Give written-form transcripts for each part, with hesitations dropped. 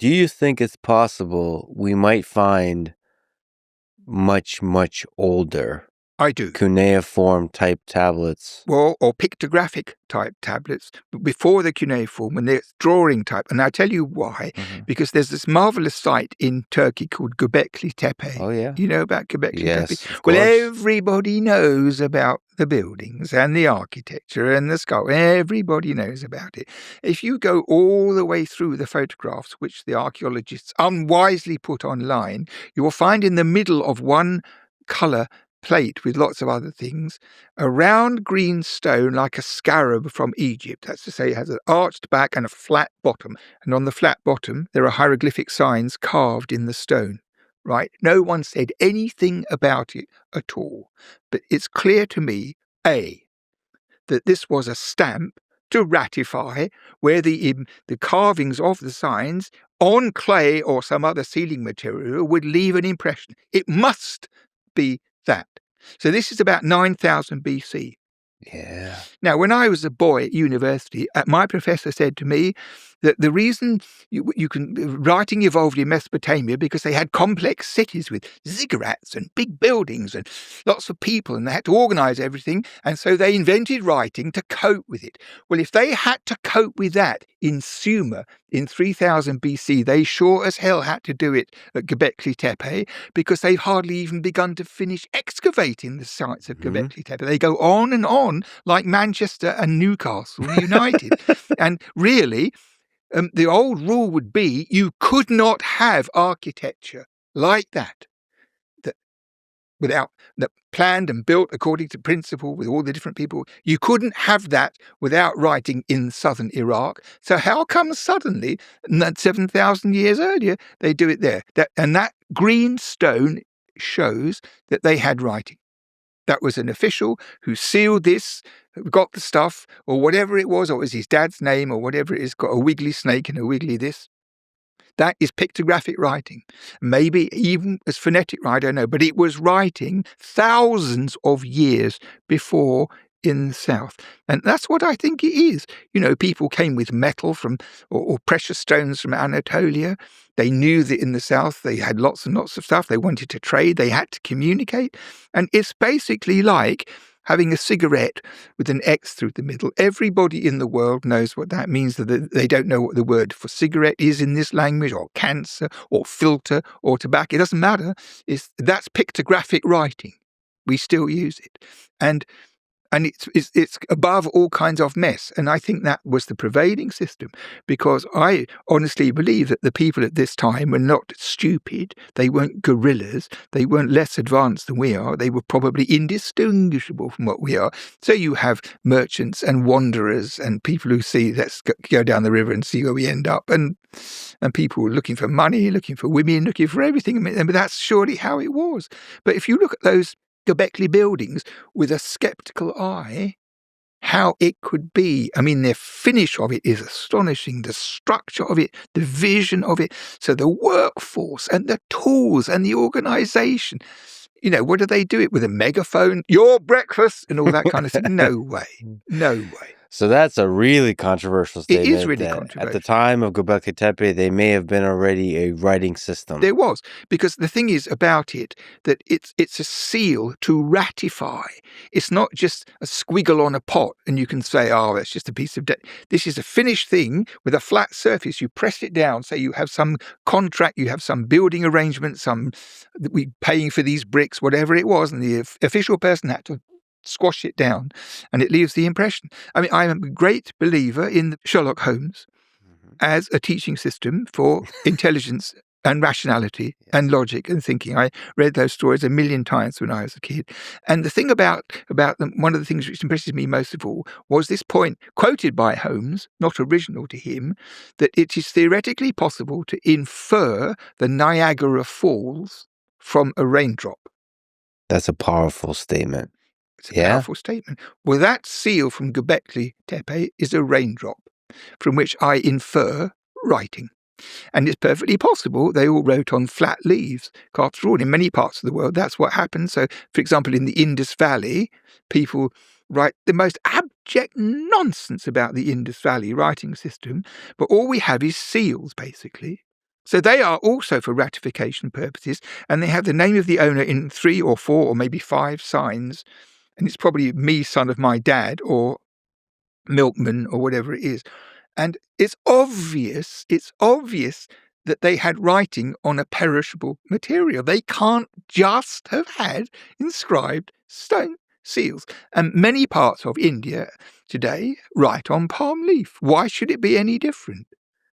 Do you think it's possible we might find much, much older I do. cuneiform type tablets? Well, or pictographic type tablets before the cuneiform, and they're drawing type. And I tell you why. Because there's this marvelous site in Turkey called Göbekli Tepe. Oh, yeah. You know about Göbekli Yes, Tepe? of Well, course. everybody knows about the buildings and the architecture and the sculpture. Everybody knows about it. If you go all the way through the photographs, which the archaeologists unwisely put online, you will find in the middle of one colour plate with lots of other things, a round green stone like a scarab from Egypt. That's to say, it has an arched back and a flat bottom. And on the flat bottom, there are hieroglyphic signs carved in the stone. Right? No one said anything about it at all. But it's clear to me, A, that this was a stamp to ratify where the carvings of the signs on clay or some other sealing material would leave an impression. It must be that. So this is about 9,000 BC. Yeah. Now, when I was a boy at university, my professor said to me that the reason writing evolved in Mesopotamia because they had complex cities with ziggurats and big buildings and lots of people, and they had to organize everything, and so they invented writing to cope with it. Well, if they had to cope with that in Sumer in 3000 BC, they sure as hell had to do it at Göbekli Tepe, because they've hardly even begun to finish excavating the sites of Göbekli Tepe. They go on like Manchester and Newcastle United. And really, the old rule would be you could not have architecture like that without that planned and built according to principle with all the different people. You couldn't have that without writing in southern Iraq. So how come suddenly, 7,000 years earlier, they do it there? And that green stone shows that they had writing. That was an official who sealed this, got the stuff, or whatever it was, or it was his dad's name, or whatever it is, got a wiggly snake and a wiggly this. That is pictographic writing. Maybe even as phonetic writing, I don't know, but it was writing thousands of years before in the south. And that's what I think it is. You know, people came with metal from, or precious stones from Anatolia. They knew that in the south they had lots and lots of stuff. They wanted to trade. They had to communicate. And it's basically like having a cigarette with an X through the middle. Everybody in the world knows what that means. They don't know what the word for cigarette is in this language, or cancer, or filter, or tobacco. It doesn't matter. That's pictographic writing. We still use it. And it's above all kinds of mess. And I think that was the prevailing system, because I honestly believe that the people at this time were not stupid. They weren't gorillas. They weren't less advanced than we are. They were probably indistinguishable from what we are. So you have merchants and wanderers and people who see, let's go down the river and see where we end up. And people looking for money, looking for women, looking for everything. And that's surely how it was. But if you look at those Göbekli buildings with a skeptical eye, how it could be. I mean, the finish of it is astonishing, the structure of it, the vision of it. So the workforce and the tools and the organization. You know, what do they do it with? A megaphone, your breakfast, and all that kind of thing? No way. No way. So that's a really controversial statement. It is really controversial. At the time of Göbekli Tepe, they may have been already a writing system. There was, because the thing is about it that it's a seal to ratify. It's not just a squiggle on a pot and you can say, oh, that's just a piece of this is a finished thing with a flat surface. You press it down, say you have some contract, you have some building arrangement, we paying for these bricks, whatever it was, and the official person had to squash it down, and it leaves the impression. I mean, I'm a great believer in Sherlock Holmes as a teaching system for intelligence and rationality and logic and thinking. I read those stories a million times when I was a kid. And the thing about them, one of the things which impresses me most of all was this point quoted by Holmes, not original to him, that it is theoretically possible to infer the Niagara Falls from a raindrop. That's a powerful statement. It's a powerful statement. Well, that seal from Göbekli Tepe is a raindrop from which I infer writing. And it's perfectly possible they all wrote on flat leaves. After all, in many parts of the world, that's what happened. So, for example, in the Indus Valley, people write the most abject nonsense about the Indus Valley writing system, but all we have is seals, basically. So they are also for ratification purposes, and they have the name of the owner in 3 or 4 or maybe 5 signs, and it's probably me, son of my dad, or milkman, or whatever it is. And it's obvious that they had writing on a perishable material. They can't just have had inscribed stone seals. And many parts of India today write on palm leaf. Why should it be any different?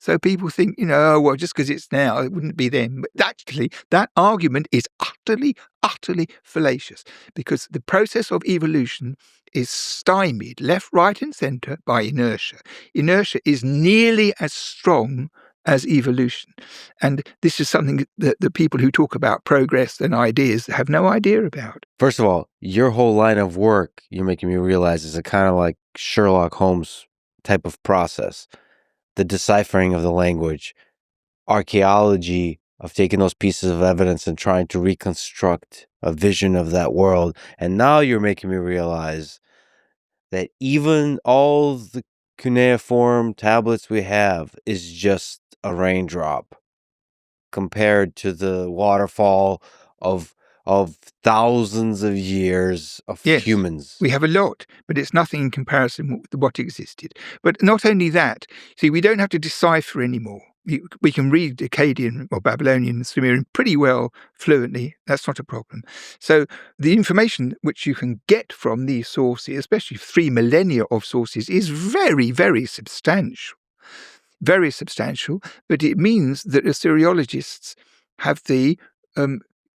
So people think, oh, well, just because it's now, it wouldn't be then. But actually, that argument is utterly, utterly fallacious, because the process of evolution is stymied left, right, and centre by inertia. Inertia is nearly as strong as evolution. And this is something that the people who talk about progress and ideas have no idea about. First of all, your whole line of work, you're making me realize, is a kind of like Sherlock Holmes type of process. The deciphering of the language, archaeology of taking those pieces of evidence and trying to reconstruct a vision of that world. And now you're making me realize that even all the cuneiform tablets we have is just a raindrop compared to the waterfall of thousands of years of humans. We have a lot, but it's nothing in comparison with what existed. But not only that, see, we don't have to decipher anymore. We can read Akkadian or Babylonian and Sumerian pretty well fluently. That's not a problem. So the information which you can get from these sources, especially 3 millennia of sources, is very, very substantial. Very substantial, but it means that Assyriologists have the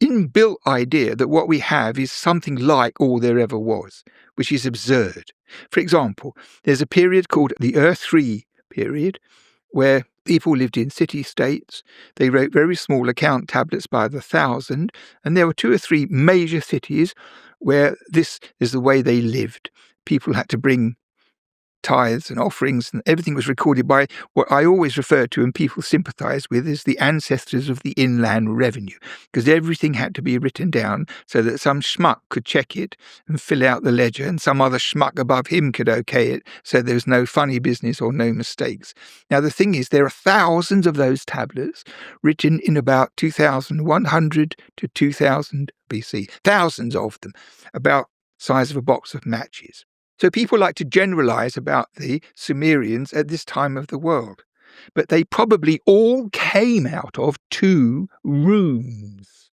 inbuilt idea that what we have is something like all there ever was, which is absurd. For example, there's a period called the Earth-3 period, where people lived in city-states. They wrote very small account tablets by the 1,000, and there were 2 or 3 major cities where this is the way they lived. People had to bring tithes and offerings, and everything was recorded by what I always refer to and people sympathise with as the ancestors of the inland revenue, because everything had to be written down so that some schmuck could check it and fill out the ledger, and some other schmuck above him could okay it, so there was no funny business or no mistakes. Now the thing is, there are thousands of those tablets written in about 2100 to 2000 BC, thousands of them, about size of a box of matches. So people like to generalize about the Sumerians at this time of the world, but they probably all came out of 2 rooms,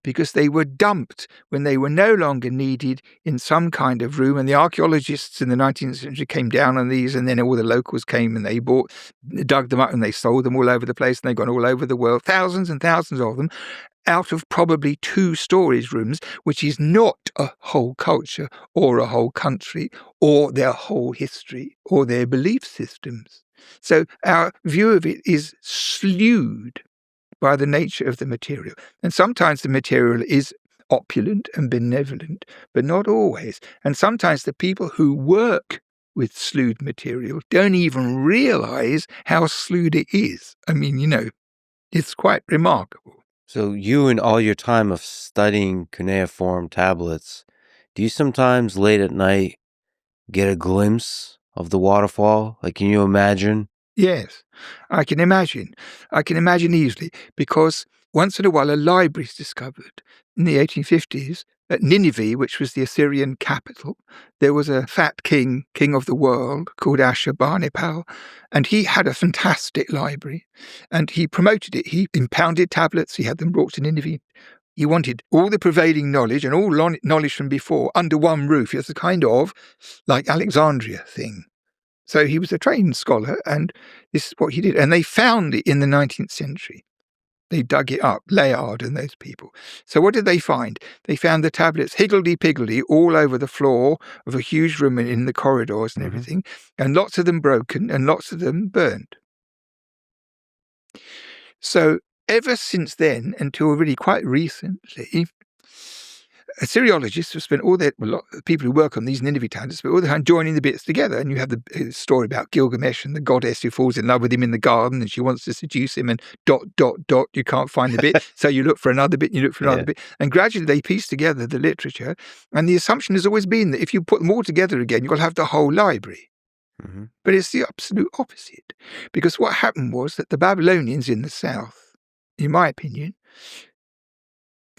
because they were dumped when they were no longer needed in some kind of room, and the archaeologists in the 19th century came down on these, and then all the locals came and they dug them up and they sold them all over the place, and they've gone all over the world, thousands and thousands of them, out of probably 2 storage rooms, which is not a whole culture or a whole country or their whole history or their belief systems. So our view of it is slewed by the nature of the material. And sometimes the material is opulent and benevolent, but not always. And sometimes the people who work with slewed material don't even realize how slewed it is. I mean, it's quite remarkable. So you, in all your time of studying cuneiform tablets, do you sometimes late at night get a glimpse of the waterfall? Like, can you imagine? Yes, I can imagine. I can imagine easily, because once in a while a library is discovered. In the 1850s, at Nineveh, which was the Assyrian capital, there was a fat king of the world, called Ashurbanipal, and he had a fantastic library, and he promoted it. He impounded tablets, he had them brought to Nineveh. He wanted all the prevailing knowledge and all knowledge from before under one roof. It's a kind of like Alexandria thing. So he was a trained scholar, and this is what he did. And they found it in the 19th century. They dug it up, Layard and those people. So what did they find? They found the tablets higgledy-piggledy all over the floor of a huge room and in the corridors and everything, and lots of them broken and lots of them burned. So ever since then, until really quite recently, Assyriologists have spent people who work on these Nineveh tablets, but all the time joining the bits together. And you have the story about Gilgamesh and the goddess who falls in love with him in the garden, and she wants to seduce him, and ... you can't find the bit. So you look for another bit, and you look for another bit. And gradually they piece together the literature. And the assumption has always been that if you put them all together again, you'll have the whole library. Mhm. But it's the absolute opposite. Because what happened was that the Babylonians in the south, in my opinion,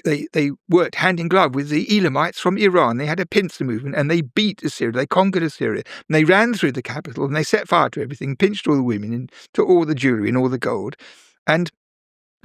they worked hand in glove with the Elamites from Iran. They had a pincer movement and they beat Assyria. They conquered Assyria. And they ran through the capital and they set fire to everything, pinched all the women and took all the jewelry and all the gold. And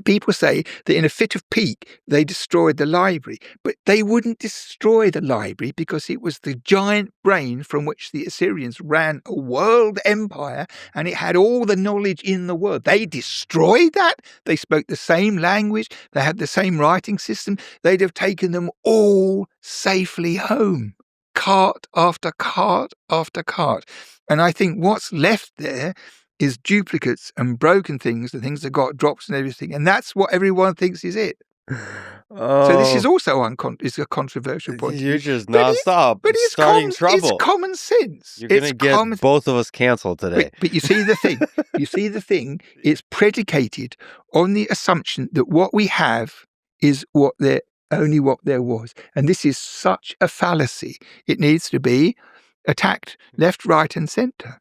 people say that in a fit of pique, they destroyed the library. But they wouldn't destroy the library because it was the giant brain from which the Assyrians ran a world empire, and it had all the knowledge in the world. They destroyed that. They spoke the same language. They had the same writing system. They'd have taken them all safely home, cart after cart after cart. And I think what's left there is duplicates and broken things, the things that got drops and everything. And that's what everyone thinks is it. So this is also is a controversial point. You're just nonstop starting trouble. It's common sense. You're going to get both of us canceled today. But you see the thing. It's predicated on the assumption that what we have is only what there was. And this is such a fallacy. It needs to be attacked left, right, and center.